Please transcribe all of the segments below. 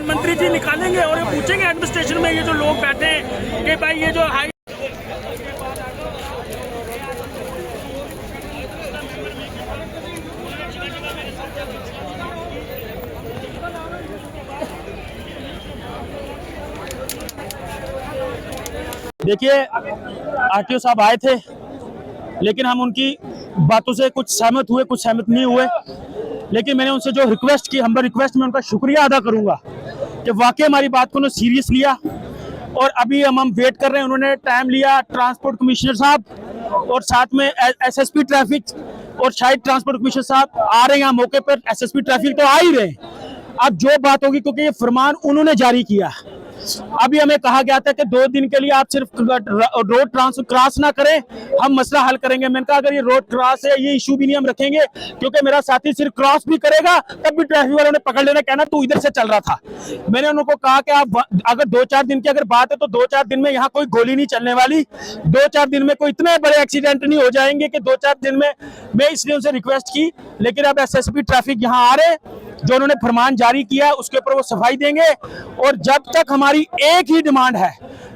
मंत्री जी निकालेंगे और ये पूछेंगे एडमिनिस्ट्रेशन में ये जो लोग बैठे हैं कि भाई ये जो हाई देखिए आरटीओ साहब आए थे, लेकिन हम उनकी बातों से कुछ सहमत हुए, कुछ सहमत नहीं हुए। लेकिन मैंने उनसे जो रिक्वेस्ट की, हम्बल रिक्वेस्ट, में उनका शुक्रिया अदा करूंगा कि वाकई हमारी बात को उन्होंने सीरियस लिया। और अभी हम वेट कर रहे हैं, उन्होंने टाइम लिया, ट्रांसपोर्ट कमिश्नर साहब और साथ में एसएसपी ट्रैफिक और शायद ट्रांसपोर्ट कमिश्नर साहब आ रहे हैं यहाँ मौके पर। एसएसपी ट्रैफिक तो आ ही रहे हैं। अब जो बात होगी, क्योंकि ये फरमान उन्होंने जारी किया, अभी हमें कहा गया था कि 2 दिन के लिए आप सिर्फ रोड क्रॉस ना करें, हम मसला हल करेंगे। मैंने कहा अगर ये रोड क्रॉस है, ये इशू भी नहीं हम रखेंगे, क्योंकि मेरा साथी सिर्फ क्रॉस भी करेगा तब भी ट्रैफिक वालों ने पकड़ लेना, कहना तू इधर से चल रहा था। मैंने उनको कहा कि आप अगर 2-4 दिन की अगर बात है तो 2-4 दिन में यहाँ कोई गोली नहीं चलने वाली, 2-4 दिन में कोई इतने बड़े एक्सीडेंट नहीं हो जाएंगे कि 2-4 दिन में। मैं इसलिए उनसे रिक्वेस्ट की, लेकिन अब एसएसपी ट्रैफिक यहाँ आ रहे, जो उन्होंने फरमान जारी किया उसके ऊपर वो सफाई देंगे। और जब तक हमारी एक ही डिमांड है,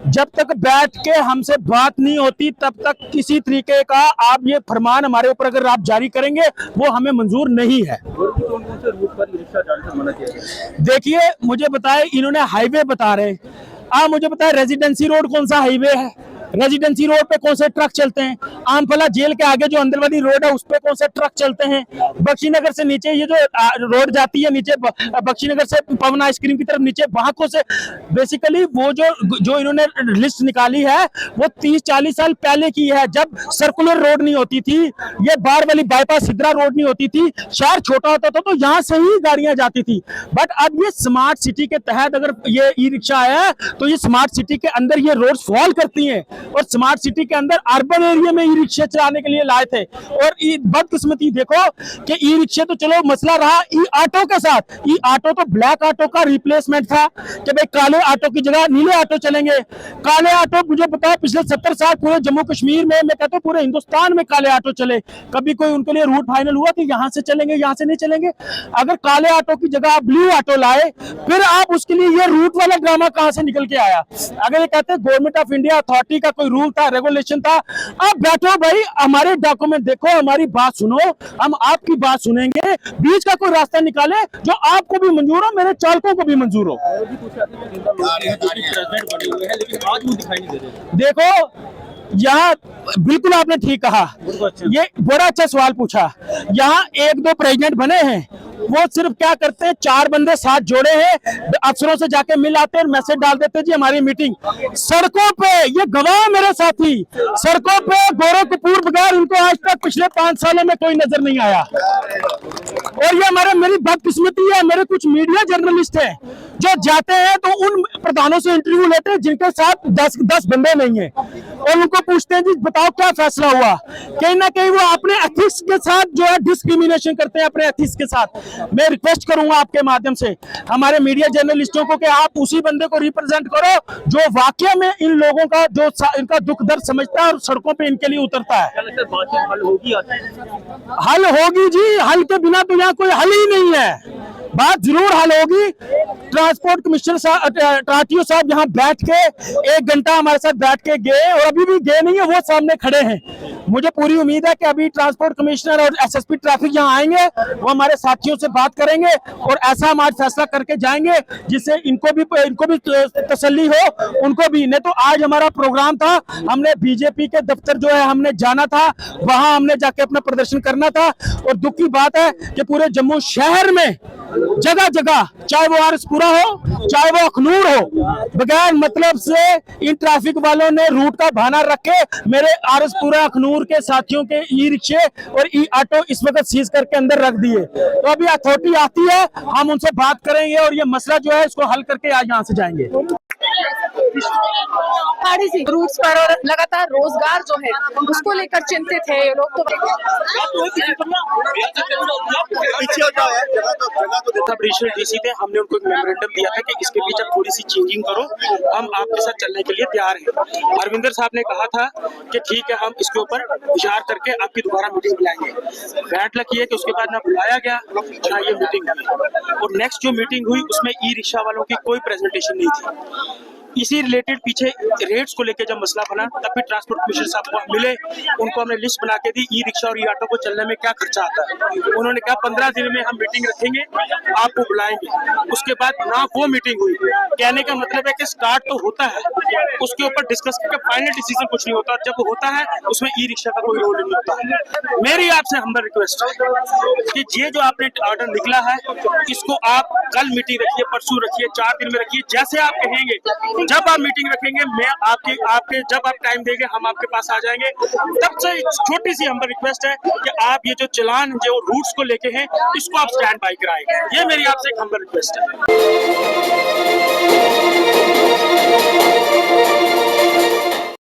जब तक बैठ के हमसे बात नहीं होती तब तक किसी तरीके का आप ये फरमान हमारे ऊपर अगर आप जारी करेंगे वो हमें मंजूर नहीं है। देखिए मुझे बताए, इन्होंने हाईवे बता रहे, आप मुझे बताए रेजिडेंसी रोड कौन सा हाईवे है? रेजिडेंसी रोड पे कौन से ट्रक चलते हैं? आमफला जेल के आगे जो अंदर वाली रोड है उस पे कौन से ट्रक चलते हैं? बख्शीनगर से नीचे ये जो रोड जाती है नीचे, बख्शीनगर से पवन आइसक्रीम की तरफ नीचे, वहां को से बेसिकली वो जो इन्होंने लिस्ट निकाली है वो 30-40 साल पहले की है, जब सर्कुलर रोड नहीं होती थी, ये बार वाली बाईपास सिद्रा रोड नहीं होती थी, शहर छोटा होता था तो यहाँ से ही गाड़ियां जाती थी। बट अब ये स्मार्ट सिटी के तहत अगर ये ई रिक्शा है तो ये स्मार्ट सिटी के अंदर ये रोड फॉल करती हैं, और स्मार्ट सिटी के अंदर अर्बन एरिया में ई रिक्शे चलाने के लिए लाए थे। और बदकिस्मती देखो कि ई रिक्शे तो चलो मसला रहा, ई ऑटो के साथ, ई ऑटो तो ब्लैक ऑटो का रिप्लेसमेंट था कि भाई काले ऑटो की जगह नीले ऑटो चलेंगे। काले ऑटो मुझे पता है पिछले 70 साल पूरे जम्मू कश्मीर में, मैं कहता हूँ पूरे हिंदुस्तान में काले ऑटो चले, कभी कोई उनके लिए रूट फाइनल हुआ कि यहाँ से चलेंगे यहाँ से नहीं चलेंगे। अगर काले ऑटो की जगह आप ब्लू ऑटो लाए, फिर आप उसके लिए ये रूट वाला ड्रामा कहाँ से निकल के आया? अगर ये कहते हैं गवर्नमेंट ऑफ इंडिया अथॉरिटी का कोई रूल था, रेगुलेशन था, आप बैठो भाई, हमारे डॉक्यूमेंट देखो, हमारी बात सुनो, हम आपकी बात सुनेंगे, बीच का कोई रास्ता निकाले जो आपको भी मंजूर हो, मेरे चालकों को भी मंजूर हो। देखो यहाँ बिल्कुल आपने ठीक कहा, ये बड़ा अच्छा सवाल पूछा। यहाँ 1-2 प्रेसिडेंट बने हैं, वो सिर्फ क्या करते हैं, 4 बंदे साथ जोड़े हैं, अफसरों से जाके मिल आते हैं, मैसेज डाल देते हैं जी हमारी मीटिंग। सड़कों पे ये गवाह मेरे साथी, सड़कों पे गोरों कपूर बगैर उनको आज तक पिछले 5 सालों में कोई नजर नहीं आया। और ये मेरी बदकिस्मती है, मेरे कुछ मीडिया जर्नलिस्ट हैं जो जाते हैं तो उन प्रधानों से इंटरव्यू लेते हैं जिनके साथ 10 बंदे नहीं है, और उनको पूछते हैं जी बताओ क्या फैसला हुआ। कहीं ना कहीं वो अपने एथिक्स के साथ जो है डिस्क्रिमिनेशन करते हैं, अपने एथिक्स के साथ। मैं रिक्वेस्ट करूंगा आपके माध्यम से हमारे मीडिया जर्नलिस्टों को कि आप उसी बंदे को रिप्रेजेंट करो जो वाकई में इन लोगों का जो इनका दुख दर्द समझता है और सड़कों पे इनके लिए उतरता है। हल होगी जी, हल के बिना तो यहाँ कोई हल ही नहीं है। बात जरूर हल होगी। ट्रांसपोर्ट कमिश्नर साहब, आरटीओ साहब यहाँ बैठ के 1 घंटा हमारे साथ बैठ के गए, और अभी भी गए नहीं है, वो सामने खड़े हैं। मुझे पूरी उम्मीद है कि अभी ट्रांसपोर्ट कमिश्नर और एसएसपी ट्रैफिक यहाँ आएंगे, वो हमारे साथियों से बात करेंगे और ऐसा हम आज फैसला करके जाएंगे जिससे इनको भी तसल्ली हो, उनको भी। नहीं तो आज हमारा प्रोग्राम था, हमने बीजेपी के दफ्तर जो है हमने जाना था, वहां हमने जाके अपना प्रदर्शन करना था। और दुख की बात है कि पूरे जम्मू शहर में जगह जगह, चाहे वो आरएसपुरा हो चाहे वो अखनूर हो, बगैर मतलब से इन ट्रैफिक वालों ने रूट का बहाना रख के मेरे आरएसपुरा अखनूर के साथियों के ई रिक्शे और ई ऑटो इस वक्त सीज करके अंदर रख दिए। तो अभी अथॉरिटी आती है, हम उनसे बात करेंगे और ये मसला जो है इसको हल करके आज यहाँ से जाएंगे। पहाड़ी सी रूट्स पर और लगातार रोजगार जो है उसको लेकर चिंतित है ये लोग। तो सब रीजनल डीसी थे, हमने उनको एक मेमोरेंडम दिया था कि इसके बीच आप थोड़ी सी चेंजिंग करो, हम आपके साथ चलने के लिए तैयार हैं। हरविंदर साहब ने कहा था कि ठीक है, हम इसके ऊपर विचार करके आपकी दोबारा मीटिंग बुलाएंगे। बैड लक ये कि उसके बाद ना बुलाया गया ना ये मीटिंग हुई, और नेक्स्ट जो मीटिंग हुई उसमें ई रिक्शा वालों की कोई प्रेजेंटेशन नहीं थी। इसी रिलेटेड पीछे रेट्स को लेकर जब मसला बना तब भी ट्रांसपोर्ट कमिश्नर साहब को हम मिले, उनको हमने लिस्ट बना के दी ई रिक्शा और ई ऑटो को चलने में क्या खर्चा आता है। उन्होंने कहा 15 दिन में हम मीटिंग रखेंगे, आपको बुलाएंगे। उसके बाद ना वो मीटिंग हुई। कहने का मतलब है कि स्टार्ट तो होता है, उसके ऊपर डिस्कस करके फाइनल डिसीजन कुछ नहीं होता, और जब वो होता है उसमें ई रिक्शा का कोई रोल नहीं होता। मेरी आपसे हम्बल रिक्वेस्ट है कि ये जो आपने ऑर्डर निकला है इसको आप कल मीटिंग रखिए, परसों रखिए, 4 दिन में रखिए, जैसे आप कहेंगे। जब आप मीटिंग रखेंगे मैं आपके जब आप टाइम देंगे हम आपके पास आ जाएंगे। तब से छोटी सी हम्बल रिक्वेस्ट है कि आप ये जो चलान जो रूट्स को लेके हैं इसको आप स्टैंड बाय कराएंगे। ये मेरी आपसे एक हम्बल रिक्वेस्ट है।